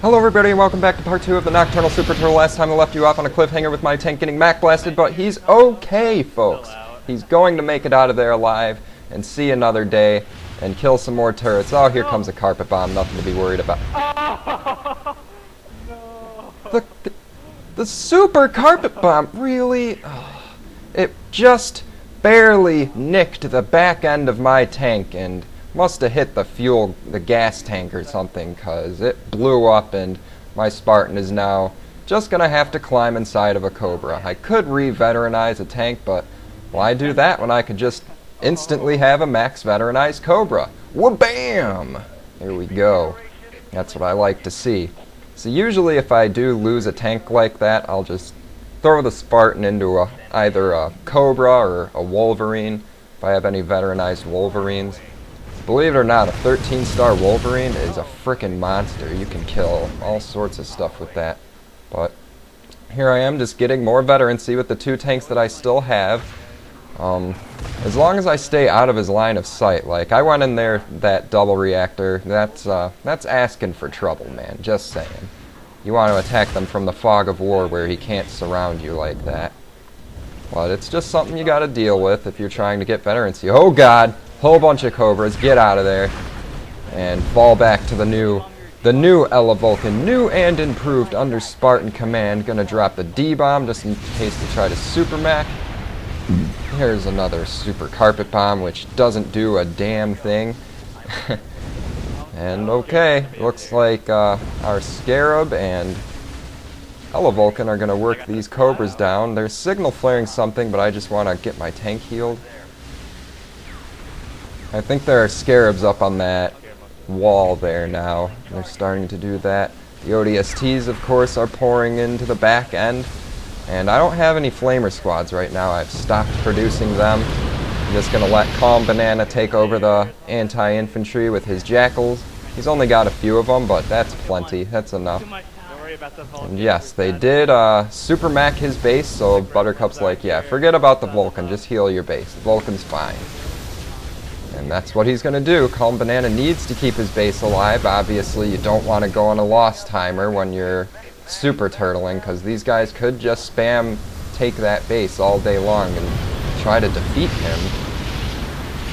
Hello everybody and welcome back to part 2 of the Nocturnal Super Turtle. Last time I left you off on a cliffhanger with my tank getting Mac blasted, but he's okay, folks. He's going to make it out of there alive and see another day and kill some more turrets. Oh, here comes a carpet bomb, nothing to be worried about. The super carpet bomb, really? Oh, it just barely nicked the back end of my tank and must have hit the gas tank or something, because it blew up and my Spartan is now just going to have to climb inside of a Cobra. I could re-veteranize a tank, but why do that when I could just instantly have a max veteranized Cobra? Wha-bam! There we go. That's what I like to see. So usually if I do lose a tank like that, I'll just throw the Spartan into either a Cobra or a Wolverine, if I have any veteranized Wolverines. Believe it or not, a 13-star Wolverine is a frickin' monster. You can kill all sorts of stuff with that. But here I am just getting more veterancy with the 2 tanks that I still have. As long as I stay out of his line of sight. Like, I went in there, that double reactor, that's asking for trouble, man. Just saying. You want to attack them from the fog of war where he can't surround you like that. But it's just something you gotta deal with if you're trying to get veterancy. Oh god! Whole bunch of Cobras, get out of there, and fall back to the new Ella Vulcan, new and improved under Spartan command. Gonna drop the D-bomb just in case they try to super Mac. Here's another super carpet bomb, which doesn't do a damn thing. And okay, looks like our Scarab and Ella Vulcan are gonna work these Cobras down. They're signal flaring something, but I just want to get my tank healed. I think there are Scarabs up on that wall there now. They're starting to do that. The ODSTs, of course, are pouring into the back end. And I don't have any Flamer squads right now. I've stopped producing them. I'm just going to let Calm Banana take over the anti-infantry with his Jackals. He's only got a few of them, but that's plenty. That's enough. And yes, they did super Mac his base, so Buttercup's like, yeah, forget about the Vulcan. Just heal your base. The Vulcan's fine. And that's what he's going to do. Calm Banana needs to keep his base alive. Obviously, you don't want to go on a lost timer when you're super turtling, because these guys could just spam take that base all day long and try to defeat him.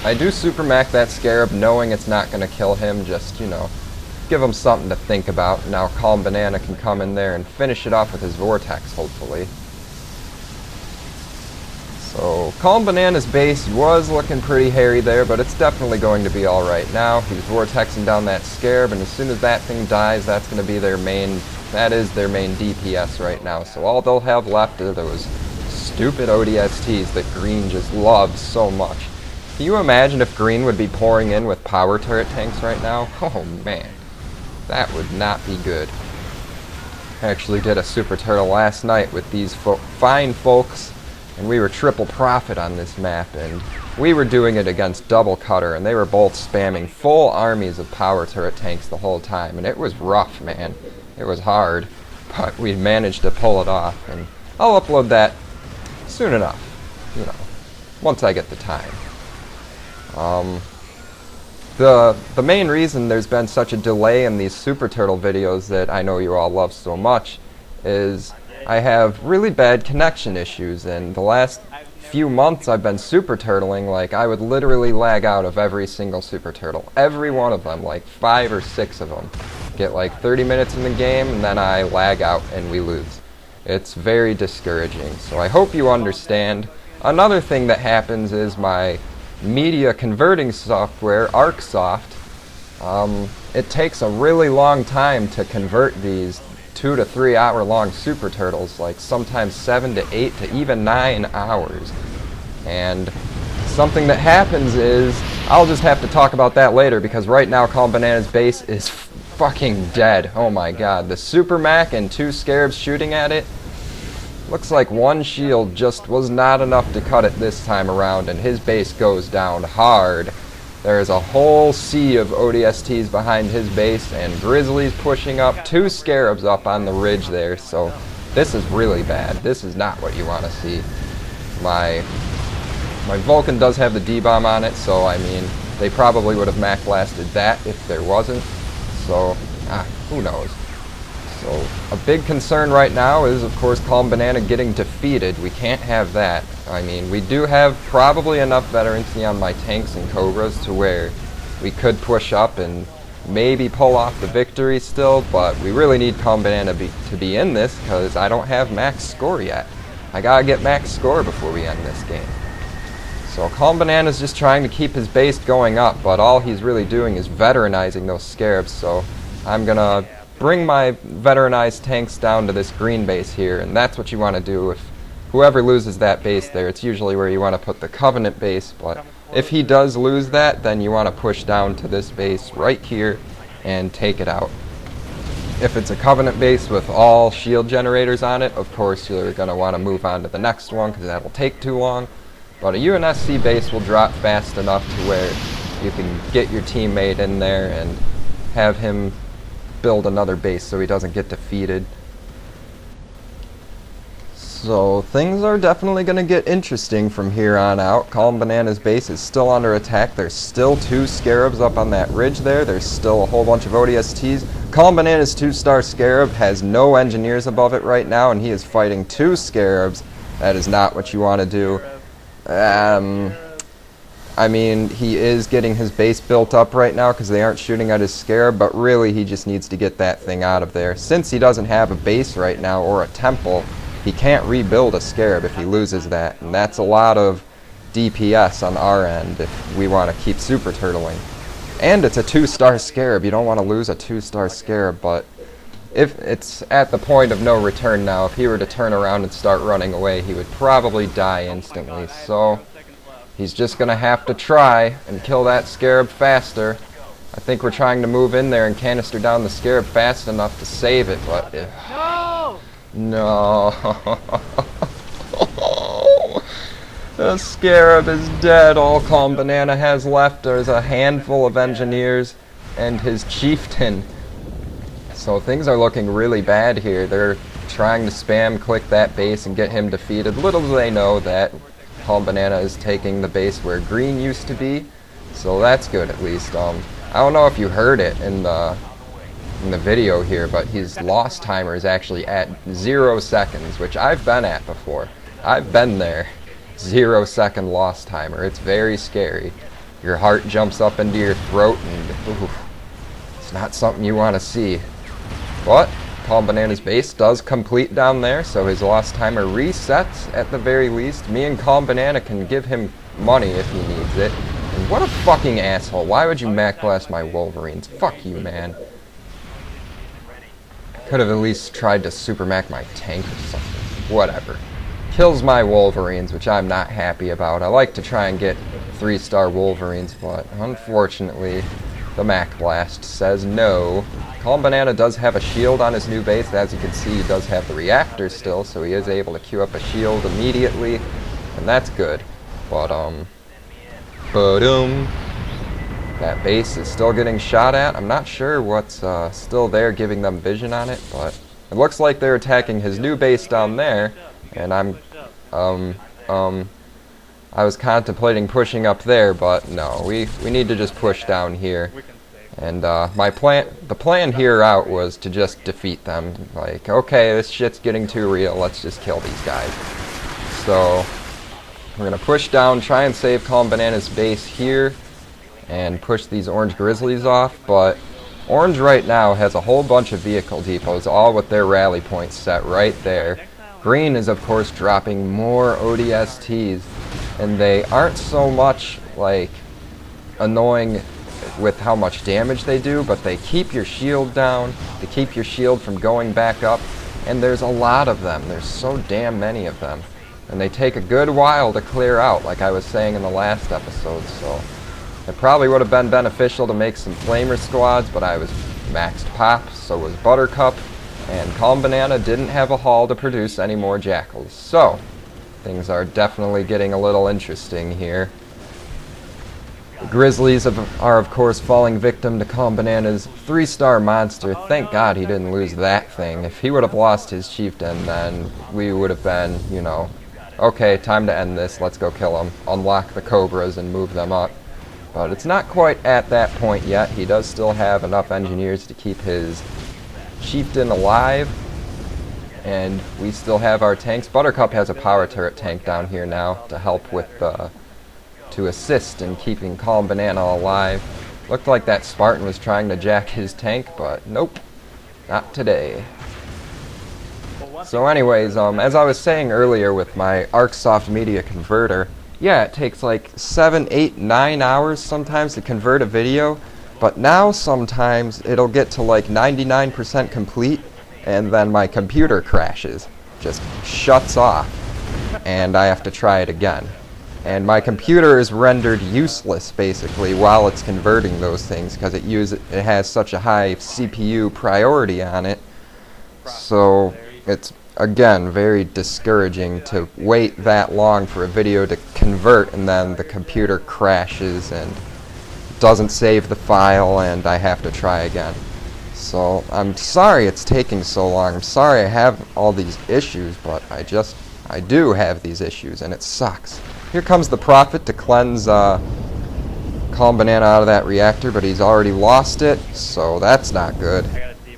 I do super Mac that Scarab knowing it's not going to kill him, just, you know, give him something to think about. Now Calm Banana can come in there and finish it off with his Vortex, hopefully. So, Calm Banana's base was looking pretty hairy there, but it's definitely going to be alright now. He's vortexing down that Scarab, and as soon as that thing dies, that's going to be their main, that is their main DPS right now. So all they'll have left are those stupid ODSTs that Green just loves so much. Can you imagine if Green would be pouring in with power turret tanks right now? Oh man, that would not be good. I actually did a Super Turtle last night with these fine folks. And we were triple profit on this map, and we were doing it against Double Cutter, and they were both spamming full armies of power turret tanks the whole time, and it was rough, man. It was hard, but we managed to pull it off, and I'll upload that soon enough, you know, once I get the time. The main reason there's been such a delay in these Super Turtle videos that I know you all love so much is I have really bad connection issues, and the last few months I've been super turtling. Like, I would literally lag out of every single Super Turtle. Every one of them, like 5 or 6 of them. Get like 30 minutes in the game, and then I lag out and we lose. It's very discouraging, so I hope you understand. Another thing that happens is my media converting software, ArcSoft, it takes a really long time to convert these 2 to 3 hour long Super Turtles, like sometimes 7 to 8 to even 9 hours. And something that happens is, I'll just have to talk about that later, because right now Calm Banana's base is fucking dead. Oh my god, the Super Mac and 2 Scarabs shooting at it, looks like 1 shield just was not enough to cut it this time around, and his base goes down hard. There's a whole sea of ODSTs behind his base, and Grizzly's pushing up, 2 Scarabs up on the ridge there, so this is really bad. This is not what you want to see. My Vulcan does have the D-bomb on it, so I mean, they probably would have Mac blasted that if there wasn't. So, who knows. So a big concern right now is, of course, Calm Banana getting defeated. We can't have that. I mean, we do have probably enough veterancy on my tanks and cobras to where we could push up and maybe pull off the victory still, but we really need Calm Banana to be in this because I don't have max score yet. I gotta get max score before we end this game. So Calm Banana's just trying to keep his base going up, but all he's really doing is veteranizing those scarabs, so I'm gonna bring my veteranized tanks down to this green base here, and that's what you want to do. If whoever loses that base there, it's usually where you want to put the Covenant base, but if he does lose that, then you want to push down to this base right here and take it out. If it's a Covenant base with all shield generators on it, of course you're going to want to move on to the next one because that'll take too long. But a UNSC base will drop fast enough to where you can get your teammate in there and have him build another base so he doesn't get defeated. So things are definitely going to get interesting from here on out. Calm Banana's base is still under attack. There's still 2 scarabs up on that ridge there. There's still a whole bunch of ODSTs. Calm Banana's 2-star scarab has no engineers above it right now, and he is fighting 2 scarabs. That is not what you want to do. I mean, he is getting his base built up right now because they aren't shooting at his scarab, but really he just needs to get that thing out of there. Since he doesn't have a base right now or a temple, he can't rebuild a scarab if he loses that, and that's a lot of DPS on our end if we want to keep super turtling. And it's a 2-star scarab. You don't want to lose a 2-star scarab, but if it's at the point of no return now, if he were to turn around and start running away, he would probably die instantly. So he's just going to have to try and kill that scarab faster. I think we're trying to move in there and canister down the scarab fast enough to save it, but no. The scarab is dead. All Calm Banana has left is a handful of engineers and his chieftain. So things are looking really bad here. They're trying to spam click that base and get him defeated. Little do they know that Calm Banana is taking the base where green used to be. So that's good at least. I don't know if you heard it in the video here, but his loss timer is actually at 0 seconds, which I've been at before. I've been there. 0 second loss timer. It's very scary. Your heart jumps up into your throat and it's not something you want to see. But Calm Banana's base does complete down there, so his loss timer resets at the very least. Me and Calm Banana can give him money if he needs it. And what a fucking asshole. Why would you Mac Blast my Wolverines? Fuck you, man. Could have at least tried to super Mac my tank or something. Whatever. Kills my Wolverines, which I'm not happy about. I like to try and get 3-star Wolverines, but unfortunately the Mac Blast says no. Calm Banana does have a shield on his new base. As you can see, he does have the reactors still, so he is able to queue up a shield immediately, and that's good. But that base is still getting shot at. I'm not sure what's still there giving them vision on it, but it looks like they're attacking his new base down there, and I was contemplating pushing up there, but no, we need to just push down here. And the plan here out was to just defeat them. Like, okay, this shit's getting too real, let's just kill these guys. So we're gonna push down, try and save Calm Banana's base here, and push these orange grizzlies off, but orange right now has a whole bunch of vehicle depots, all with their rally points set right there. Green is, of course, dropping more ODSTs, and they aren't so much, like, annoying with how much damage they do, but they keep your shield down, they keep your shield from going back up, and there's a lot of them. There's so damn many of them. And they take a good while to clear out, like I was saying in the last episode, so it probably would have been beneficial to make some flamer squads, but I was maxed pop, so was Buttercup, and Calm Banana didn't have a haul to produce any more jackals. So things are definitely getting a little interesting here. The Grizzlies are of course falling victim to Calm Banana's 3-star monster. Thank God he didn't lose that thing. If he would have lost his chieftain, then we would have been, you know, okay, time to end this, let's go kill him, unlock the cobras and move them up. But it's not quite at that point yet. He does still have enough engineers to keep his chieftain alive, and we still have our tanks. Buttercup has a power turret tank down here now to help with to assist in keeping Calm Banana alive. Looked like that Spartan was trying to jack his tank, but nope, not today. So anyways, as I was saying earlier with my ArcSoft Media Converter, yeah, it takes like 7, 8, 9 hours sometimes to convert a video, but now sometimes it'll get to like 99% complete, and then my computer crashes, just shuts off, and I have to try it again. And my computer is rendered useless basically while it's converting those things because it has such a high CPU priority on it. So it's again very discouraging to wait that long for a video to convert and then the computer crashes and doesn't save the file and I have to try again. So I'm sorry it's taking so long. I'm sorry I have all these issues, but I do have these issues and it sucks. Here comes the Prophet to cleanse Calm Banana out of that reactor, but he's already lost it, so that's not good.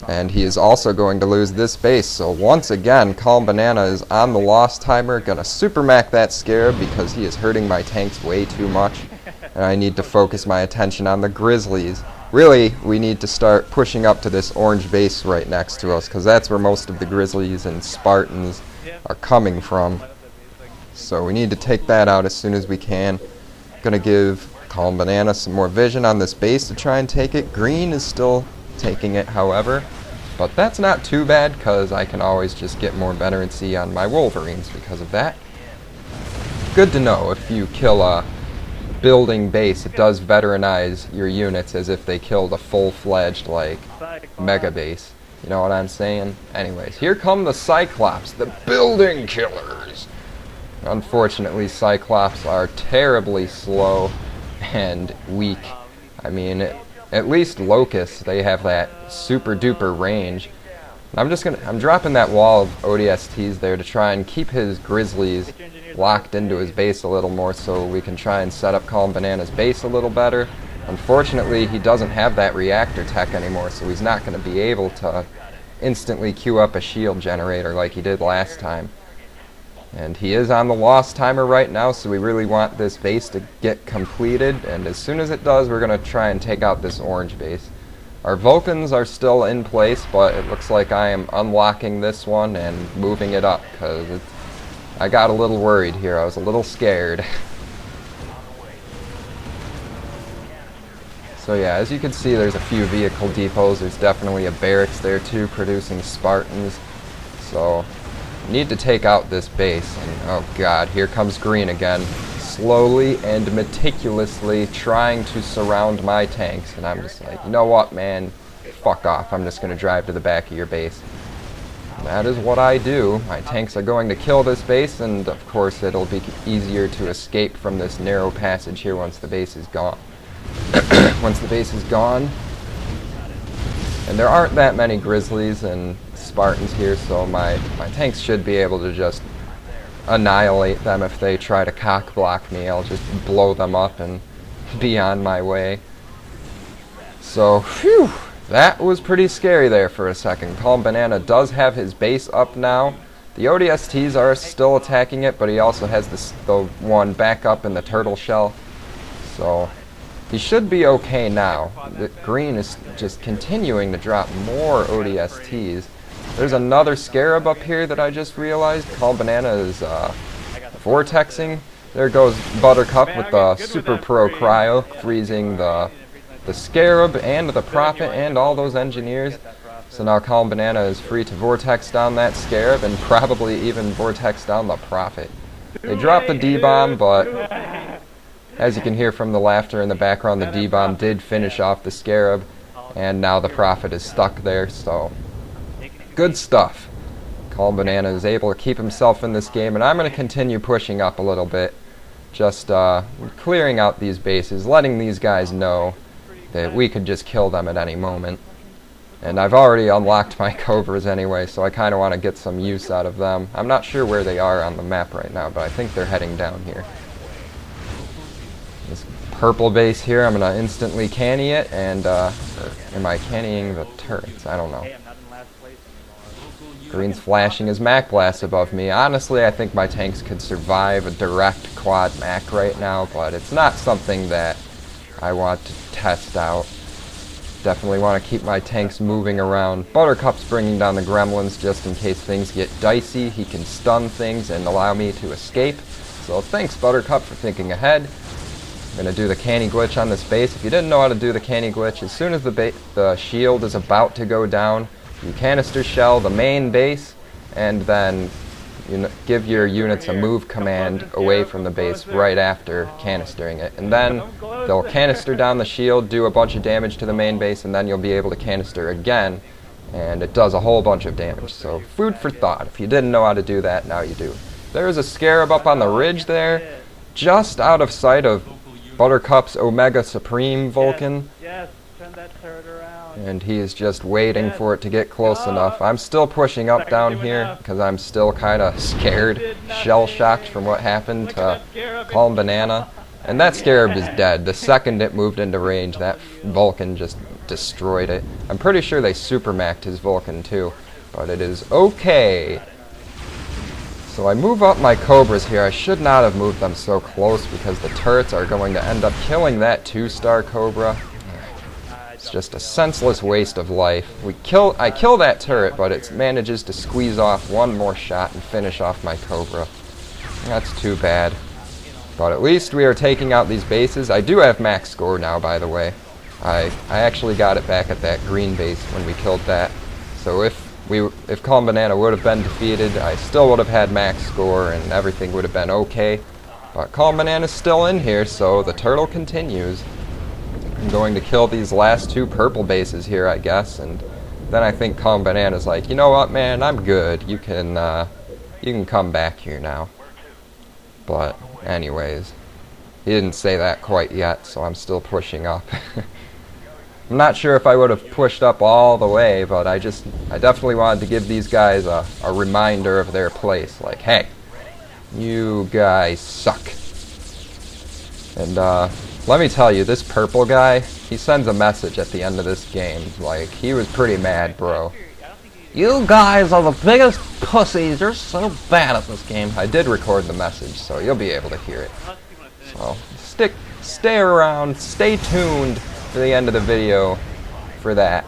And he is also going to lose this base, so once again, Calm Banana is on the loss timer, gonna supermac that Scarab because he is hurting my tanks way too much, and I need to focus my attention on the Grizzlies. Really, we need to start pushing up to this orange base right next to us, because that's where most of the Grizzlies and Spartans are coming from. So we need to take that out as soon as we can. Gonna give Calm Banana some more vision on this base to try and take it. Green is still taking it, however, but that's not too bad because I can always just get more veterancy on my Wolverines because of that. Good to know, if you kill a building base, it does veteranize your units as if they killed a full-fledged, like, mega base. You know what I'm saying? Anyways, here come the Cyclops, the building killers! Unfortunately, Cyclops are terribly slow and weak. I mean, at least Locusts, they have that super duper range. I'm dropping that wall of ODSTs there to try and keep his Grizzlies locked into his base a little more so we can try and set up Calm Banana's base a little better. Unfortunately, he doesn't have that reactor tech anymore, so he's not going to be able to instantly queue up a shield generator like he did last time. And he is on the loss timer right now, so we really want this base to get completed, and as soon as it does, we're going to try and take out this orange base. Our Vulcans are still in place, but it looks like I am unlocking this one and moving it up, because I got a little worried here. I was a little scared. So yeah, as you can see, there's a few vehicle depots. There's definitely a barracks there too, producing Spartans. So need to take out this base, and oh god, here comes Green again, slowly and meticulously trying to surround my tanks, and I'm just like, you know what, man, fuck off, I'm just going to drive to the back of your base. And that is what I do. My tanks are going to kill this base, and of course it'll be easier to escape from this narrow passage here once the base is gone. Once the base is gone, and there aren't that many Grizzlies and Spartans here, so my tanks should be able to just annihilate them if they try to cock block me. I'll just blow them up and be on my way. So, phew, that was pretty scary there for a second. Calm Banana does have his base up now. The ODSTs are still attacking it, but he also has the one back up in the turtle shell. So he should be okay now. The Green is just continuing to drop more ODSTs. There's another Scarab up here that I just realized. Calm Banana is vortexing. There goes Buttercup with the Super Pro Cryo, freezing the Scarab and the Prophet and all those engineers. So now Calm Banana is free to vortex down that Scarab and probably even vortex down the Prophet. They dropped the D-bomb, but as you can hear from the laughter in the background, the D-bomb did finish off the Scarab, and now the Prophet is stuck there, so good stuff. Calm Banana is able to keep himself in this game, and I'm going to continue pushing up a little bit, just clearing out these bases, letting these guys know that we could just kill them at any moment. And I've already unlocked my Cobras anyway, so I kind of want to get some use out of them. I'm not sure where they are on the map right now, but I think they're heading down here. This purple base here, I'm going to instantly canny it, and am I cannying the turrets? I don't know. Green's flashing his Mac Blast above me. Honestly, I think my tanks could survive a direct quad Mac right now, but it's not something that I want to test out. Definitely want to keep my tanks moving around. Buttercup's bringing down the gremlins just in case things get dicey. He can stun things and allow me to escape. So thanks, Buttercup, for thinking ahead. I'm going to do the canny glitch on this base. If you didn't know how to do the canny glitch, as soon as the shield is about to go down, you canister shell the main base, and then give your units a move command away from the base right after canistering it. And then they'll canister down the shield, do a bunch of damage to the main base, and then you'll be able to canister again, and it does a whole bunch of damage. So food for thought. If you didn't know how to do that, now you do. There's a scarab up on the ridge there, just out of sight of Buttercup's Omega Supreme Vulcan. Yes, turn that turret around. And he is just waiting for it to get close enough. I'm still pushing up down here because I'm still kind of scared, shell-shocked from what happened to Calm Banana. And that scarab is dead. The second it moved into range, that Vulcan just destroyed it. I'm pretty sure they super-maxed his Vulcan too, but it is okay. So I move up my Cobras here. I should not have moved them so close because the turrets are going to end up killing that 2-star Cobra. It's just a senseless waste of life. I kill that turret, but it manages to squeeze off one more shot and finish off my Cobra. That's too bad. But at least we are taking out these bases. I do have max score now, by the way. I actually got it back at that green base when we killed that. So if Calm Banana would have been defeated, I still would have had max score and everything would have been okay. But Calm Banana's still in here, so the turtle continues. I'm going to kill these last 2 purple bases here, I guess, and then I think Calm Banana's like, you know what, man, I'm good. You can come back here now. But anyways, he didn't say that quite yet, so I'm still pushing up. I'm not sure if I would have pushed up all the way, but I definitely wanted to give these guys a reminder of their place. Like, hey, you guys suck. And let me tell you, this purple guy, he sends a message at the end of this game. Like, he was pretty mad, bro. You guys are the biggest pussies. You're so bad at this game. I did record the message, so you'll be able to hear it. So, stay around, stay tuned for the end of the video for that.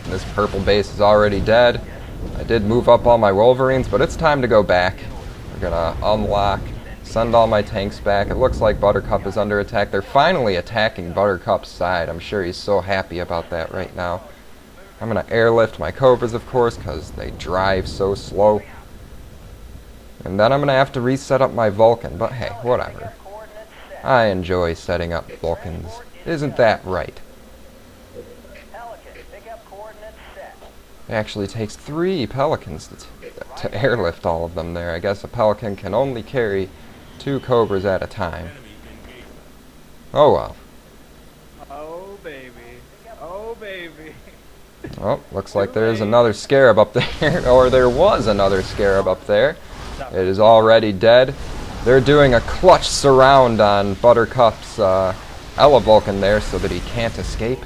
This purple base is already dead. I did move up all my Wolverines, but it's time to go back. We're gonna unlock, send all my tanks back. It looks like Buttercup is under attack. They're finally attacking Buttercup's side. I'm sure he's so happy about that right now. I'm going to airlift my Cobras, of course, because they drive so slow. And then I'm going to have to reset up my Vulcan. But hey, whatever. I enjoy setting up Vulcans. Isn't that right? It actually takes 3 Pelicans to airlift all of them there. I guess a Pelican can only carry 2 Cobras at a time. Oh well. Oh baby. Oh baby. Oh, looks like there's another Scarab up there. Or there was another Scarab up there. It is already dead. They're doing a clutch surround on Buttercup's Ella Vulcan there so that he can't escape.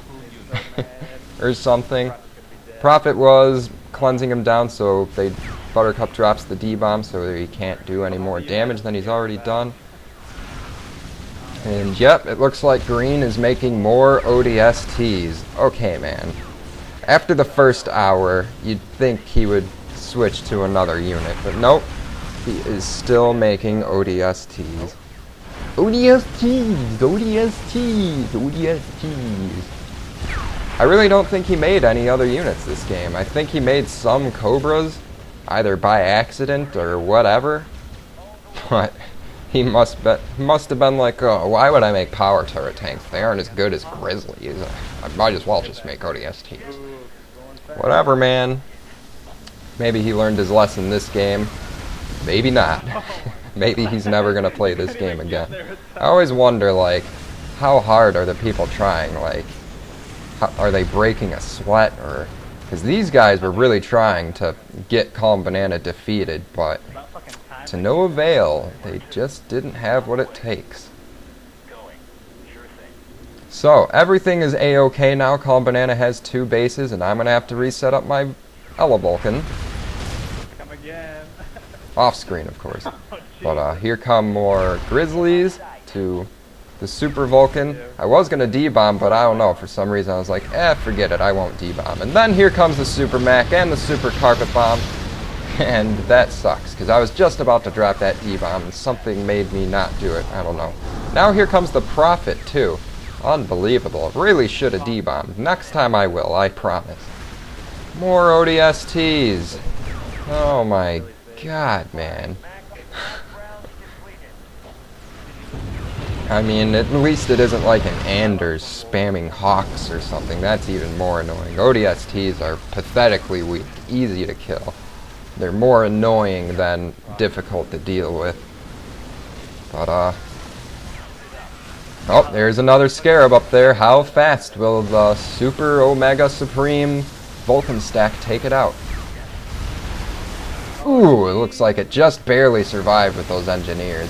Or something. Profit was cleansing him down so Buttercup drops the D-bomb so that he can't do any more damage than he's already done. And yep, it looks like Green is making more ODSTs. Okay, man. After the first hour, you'd think he would switch to another unit, but nope. He is still making ODSTs. ODSTs! ODSTs! ODSTs! I really don't think he made any other units this game. I think he made some Cobras, either by accident or whatever. But he must have been like, oh, why would I make power turret tanks? They aren't as good as Grizzlies. I might as well just make ODSTs. Whatever, man. Maybe he learned his lesson this game. Maybe not. Maybe he's never going to play this game again. I always wonder, like, how hard are the people trying? Like, are they breaking a sweat? Or because these guys were really trying to get Calm Banana defeated, but to no avail. They just didn't have what it takes. So, everything is A-OK now. Calm Banana has 2 bases, and I'm going to have to reset up my Vulcan. Come again. Off screen, of course. Oh, But here come more Grizzlies to the Super Vulcan. I was going to D-bomb, but I don't know. For some reason, I was like, forget it. I won't D-bomb. And then here comes the Super Mac and the Super Carpet Bomb. And that sucks, because I was just about to drop that D-bomb, and something made me not do it. I don't know. Now here comes the Prophet, too. Unbelievable. Really should have D-bombed. Next time I will, I promise. More ODSTs. Oh my god, man. I mean, at least it isn't like an Anders spamming Hawks or something. That's even more annoying. ODSTs are pathetically weak, easy to kill. They're more annoying than difficult to deal with. But, oh, there's another Scarab up there. How fast will the Super Omega Supreme Vulcan stack take it out? Ooh, it looks like it just barely survived with those engineers.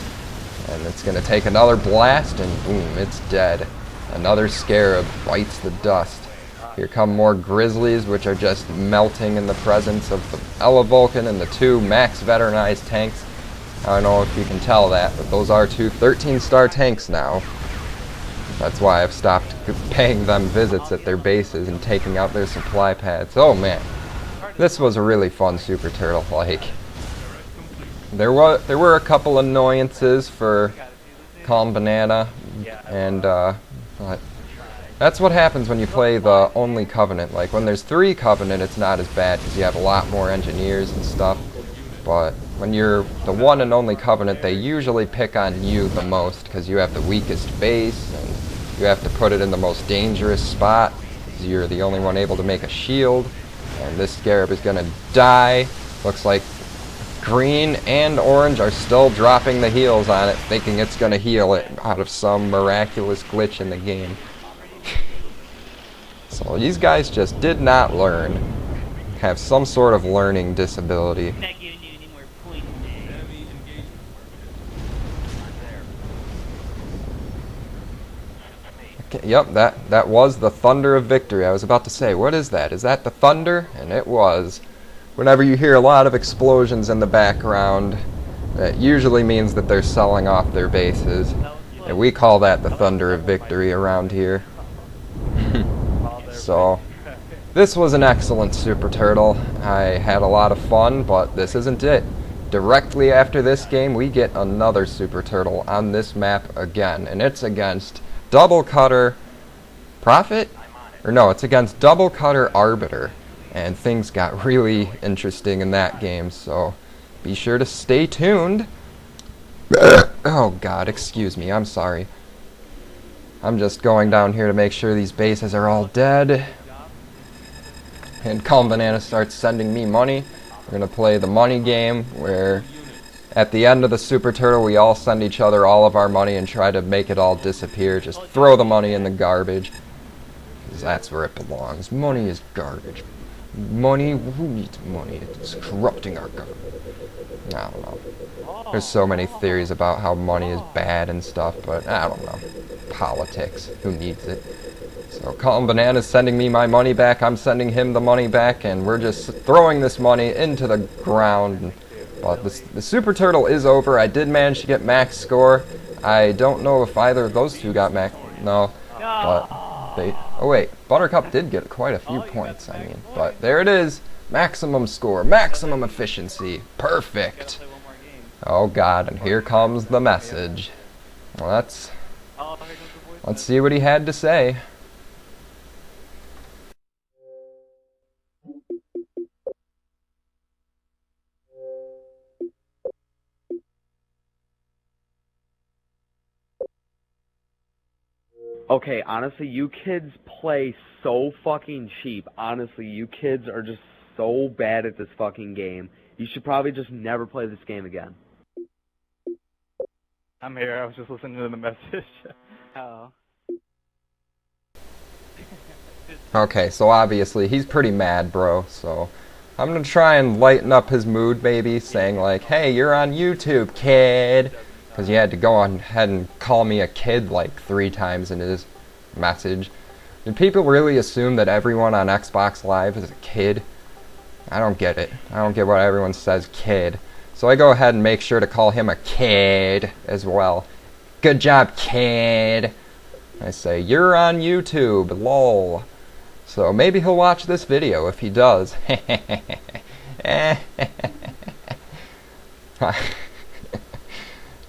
And it's going to take another blast, and boom, it's dead. Another Scarab bites the dust. Here come more Grizzlies, which are just melting in the presence of the Vulcan and the 2 max veteranized tanks. I don't know if you can tell that, but those are 2 13-star tanks now. That's why I've stopped paying them visits at their bases and taking out their supply pads. Oh man, this was a really fun Super Turtle. Like, there were a couple annoyances for Calm Banana, and but that's what happens when you play the only Covenant. Like, when there's 3 Covenant, it's not as bad because you have a lot more engineers and stuff. But when you're the one and only Covenant, they usually pick on you the most because you have the weakest base, and you have to put it in the most dangerous spot because you're the only one able to make a shield. And this Scarab is going to die. Looks like green and orange are still dropping the heals on it, thinking it's going to heal it out of some miraculous glitch in the game. So these guys just did not learn. Have some sort of learning disability. Okay, yep, that was the thunder of victory. I was about to say, what is that? Is that the thunder? And it was. Whenever you hear a lot of explosions in the background, that usually means that they're selling off their bases. And we call that the thunder of victory around here. So, this was an excellent Super Turtle. I had a lot of fun, but this isn't it. Directly after this game, we get another Super Turtle on this map again, and it's against Double Cutter Prophet? Or no, it's against Double Cutter Arbiter, and things got really interesting in that game, so be sure to stay tuned. Oh god, excuse me, I'm sorry. I'm just going down here to make sure these bases are all dead. And Calm Banana starts sending me money. We're going to play the money game where at the end of the Super Turtle we all send each other all of our money and try to make it all disappear. Just throw the money in the garbage. Because that's where it belongs. Money is garbage. Money? Who needs money? It's corrupting our government. I don't know. There's so many theories about how money is bad and stuff, but I don't know. Politics. Who needs it? So Calm Banana's sending me my money back, I'm sending him the money back, and we're just throwing this money into the ground. But the Super Turtle is over. I did manage to get max score. I don't know if either of those 2 got max. No. But they... Oh wait, Buttercup did get quite a few points, I mean. But there it is. Maximum score. Maximum efficiency. Perfect. Oh god, and here comes the message. Well, let's see what he had to say. Okay, honestly, you kids play so fucking cheap. Honestly, you kids are just so bad at this fucking game. You should probably just never play this game again. I'm here. I was just listening to the message. Oh. Okay, so obviously he's pretty mad, bro, so I'm gonna try and lighten up his mood, maybe, saying like, hey, you're on YouTube, kid, because you had to go on ahead and call me a kid like 3 times in his message. Do people really assume that everyone on Xbox Live is a kid? I don't get it. I don't get what everyone says kid. So I go ahead and make sure to call him a kid as well. Good job, kid. I say, you're on YouTube, lol. So maybe he'll watch this video. If he does.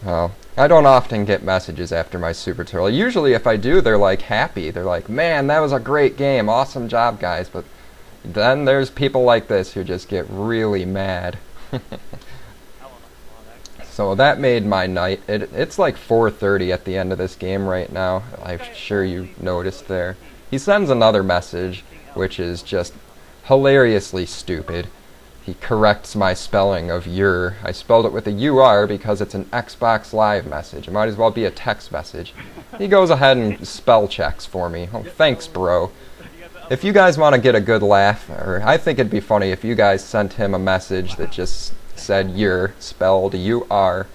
Oh, I don't often get messages after my Super Turtle. Usually if I do, they're like happy. They're like, man, that was a great game. Awesome job, guys. But then there's people like this who just get really mad. So that made my night. It's like 4:30 at the end of this game right now. I'm sure you noticed there. He sends another message, which is just hilariously stupid. He corrects my spelling of your. I spelled it with a UR because it's an Xbox Live message. It might as well be a text message. He goes ahead and spell checks for me. Oh, thanks, bro. If you guys want to get a good laugh, or I think it'd be funny if you guys sent him a message that just said your, spelled UR.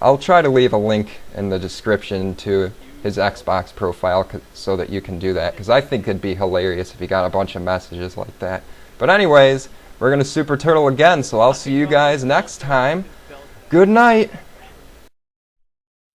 I'll try to leave a link in the description to his Xbox profile so that you can do that, because I think it'd be hilarious if he got a bunch of messages like that. But anyways, we're going to Super Turtle again, so I'll see you guys next time. Good night.